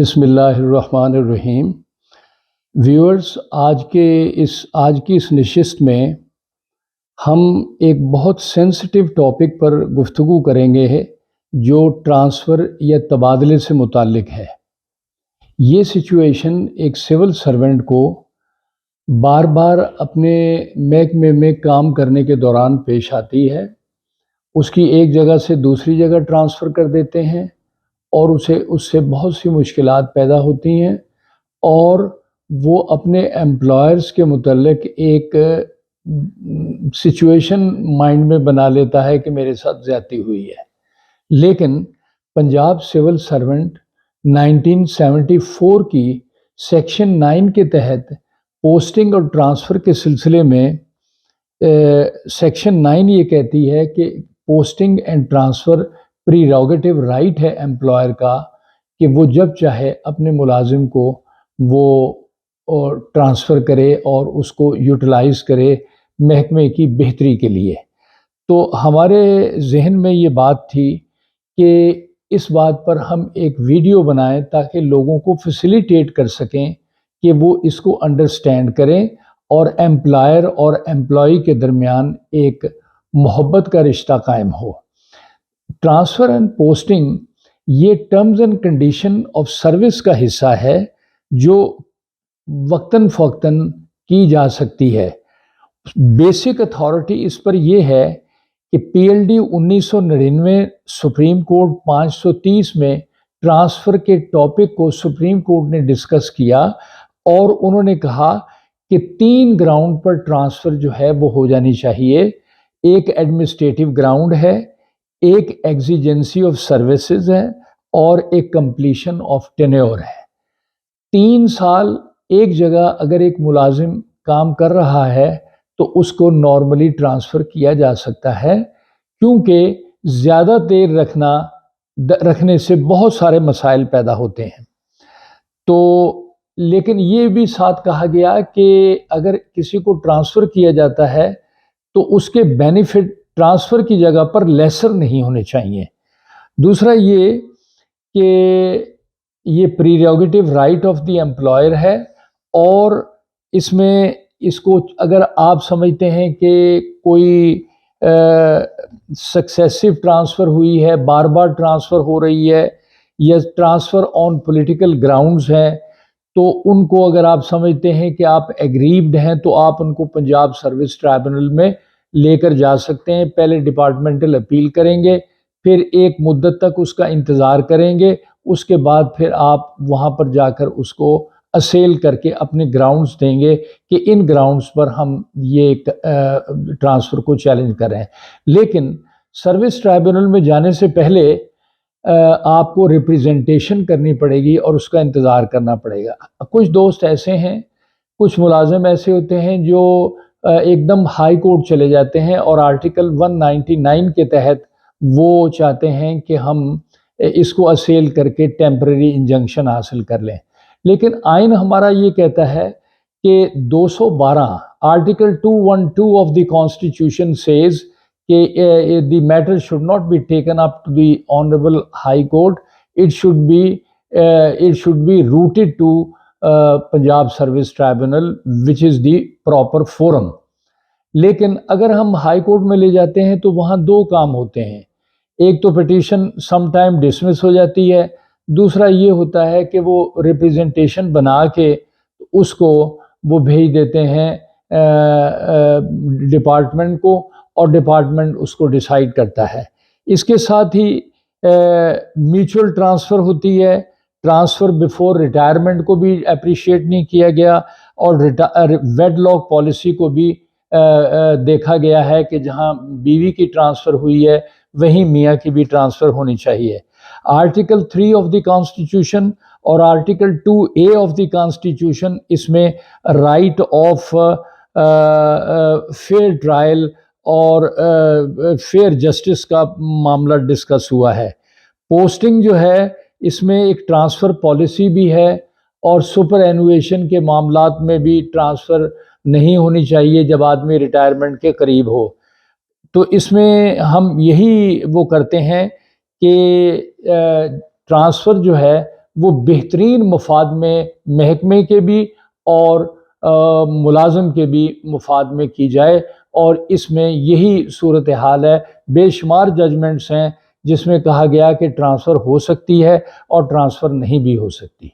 بسم اللہ الرحمن الرحیم۔ ویورز، آج کی اس نشست میں ہم ایک بہت سینسٹیو ٹاپک پر گفتگو کریں گے جو ٹرانسفر یا تبادلے سے متعلق ہے۔ یہ سچویشن ایک سول سرونٹ کو بار بار اپنے محکمے میں کام کرنے کے دوران پیش آتی ہے۔ اس کی ایک جگہ سے دوسری جگہ ٹرانسفر کر دیتے ہیں اور اس سے بہت سی مشکلات پیدا ہوتی ہیں، اور وہ اپنے امپلائرز کے متعلق ایک سچویشن مائنڈ میں بنا لیتا ہے کہ میرے ساتھ زیادتی ہوئی ہے۔ لیکن پنجاب سول سرونٹ 1974 کی سیکشن 9 کے تحت پوسٹنگ اور ٹرانسفر کے سلسلے میں سیکشن 9 یہ کہتی ہے کہ posting and transfer prerogative right ہے امپلائر کا کہ وہ جب چاہے اپنے ملازم کو وہ ٹرانسفر کرے اور اس کو یوٹیلائز کرے محکمے کی بہتری کے لیے۔ تو ہمارے ذہن میں یہ بات تھی کہ اس بات پر ہم ایک ویڈیو بنائیں تاکہ لوگوں کو فیسیلیٹیٹ کر سکیں کہ وہ اس کو انڈرسٹینڈ کریں اور امپلائر اور امپلائی کے درمیان ایک محبت کا رشتہ قائم ہو۔ ٹرانسفر اینڈ پوسٹنگ یہ terms and condition of service کا حصہ ہے جو وقتاً فوقتاً کی جا سکتی ہے۔ بیسک اتھارٹی اس پر یہ ہے کہ P L D 1999 supreme court 530 میں ٹرانسفر کے ٹاپک کو سپریم کورٹ نے ڈسکس کیا اور انہوں نے کہا کہ 3 گراؤنڈ پر ٹرانسفر جو ہے وہ ہو جانی چاہیے۔ ایک ایڈمنسٹریٹو گراؤنڈ ہے، ایک ایگزیجنسی آف سروسز ہے اور ایک کمپلیشن آف ٹینیور ہے۔ 3 سال ایک جگہ اگر ایک ملازم کام کر رہا ہے تو اس کو نارملی ٹرانسفر کیا جا سکتا ہے، کیونکہ زیادہ دیر رکھنے سے بہت سارے مسائل پیدا ہوتے ہیں۔ تو لیکن یہ بھی ساتھ کہا گیا کہ اگر کسی کو ٹرانسفر کیا جاتا ہے تو اس کے بینیفٹ ٹرانسفر کی جگہ پر لیسر نہیں ہونے چاہیے۔ دوسرا یہ کہ یہ prerogative right of the employer ہے، اور اس کو اگر آپ سمجھتے ہیں کہ کوئی سکسیسو ٹرانسفر ہوئی ہے، بار بار ٹرانسفر ہو رہی ہے، یا ٹرانسفر آن پولیٹیکل گراؤنڈز ہیں، تو ان کو اگر آپ سمجھتے ہیں کہ آپ ایگریوڈ ہیں تو آپ ان کو پنجاب سروس ٹرائبونل میں لے کر جا سکتے ہیں۔ پہلے ڈپارٹمنٹل اپیل کریں گے، پھر ایک مدت تک اس کا انتظار کریں گے، اس کے بعد پھر آپ وہاں پر جا کر اس کو اسیل کر کے اپنے گراؤنڈز دیں گے کہ ان گراؤنڈز پر ہم یہ ٹرانسفر کو چیلنج کر رہے ہیں۔ لیکن سروس ٹرائبونل میں جانے سے پہلے آپ کو ریپریزنٹیشن کرنی پڑے گی اور اس کا انتظار کرنا پڑے گا۔ کچھ دوست ایسے ہیں، کچھ ملازم ایسے ہوتے ہیں جو ایک دم ہائی کورٹ چلے جاتے ہیں اور آرٹیکل 199 کے تحت وہ چاہتے ہیں کہ ہم اس کو اسیل کر کے ٹیمپرری انجنکشن حاصل کر لیں۔ لیکن آئین ہمارا یہ کہتا ہے کہ 212 article 212 of the constitution says کہ the matter should not be taken up to the honourable high court, it should be routed to Punjab service tribunal which is the proper forum. لیکن اگر ہم ہائی کورٹ میں لے جاتے ہیں تو وہاں 2 کام ہوتے ہیں۔ ایک تو پٹیشن سم ٹائم ڈسمس ہو جاتی ہے، دوسرا یہ ہوتا ہے کہ وہ ریپریزنٹیشن بنا کے اس کو وہ بھیج دیتے ہیں ڈپارٹمنٹ کو، اور ڈپارٹمنٹ اس کو ڈیسائیڈ کرتا ہے۔ اس کے ساتھ ہی میوچل ٹرانسفر ہوتی ہے۔ ٹرانسفر بیفور ریٹائرمنٹ کو بھی اپریشیٹ نہیں کیا گیا، اور ویڈ لاک پالیسی کو بھی دیکھا گیا ہے کہ جہاں بیوی کی ٹرانسفر ہوئی ہے وہیں میاں کی بھی ٹرانسفر ہونی چاہیے۔ آرٹیکل 3 آف دی کانسٹیٹیوشن اور article 2A of the constitution, اس میں رائٹ آف فیئر ٹرائل اور فیئر جسٹس کا معاملہ ڈسکس ہوا ہے۔ پوسٹنگ جو ہے اس میں ایک ٹرانسفر پالیسی بھی ہے، اور سپر اینویشن کے معاملات میں بھی ٹرانسفر نہیں ہونی چاہیے جب آدمی ریٹائرمنٹ کے قریب ہو۔ تو اس میں ہم یہی وہ کرتے ہیں کہ ٹرانسفر جو ہے وہ بہترین مفاد میں محکمے کے بھی اور ملازم کے بھی مفاد میں کی جائے، اور اس میں یہی صورتحال ہے۔ بے شمار ججمنٹس ہیں جس میں کہا گیا کہ ٹرانسفر ہو سکتی ہے اور ٹرانسفر نہیں بھی ہو سکتی۔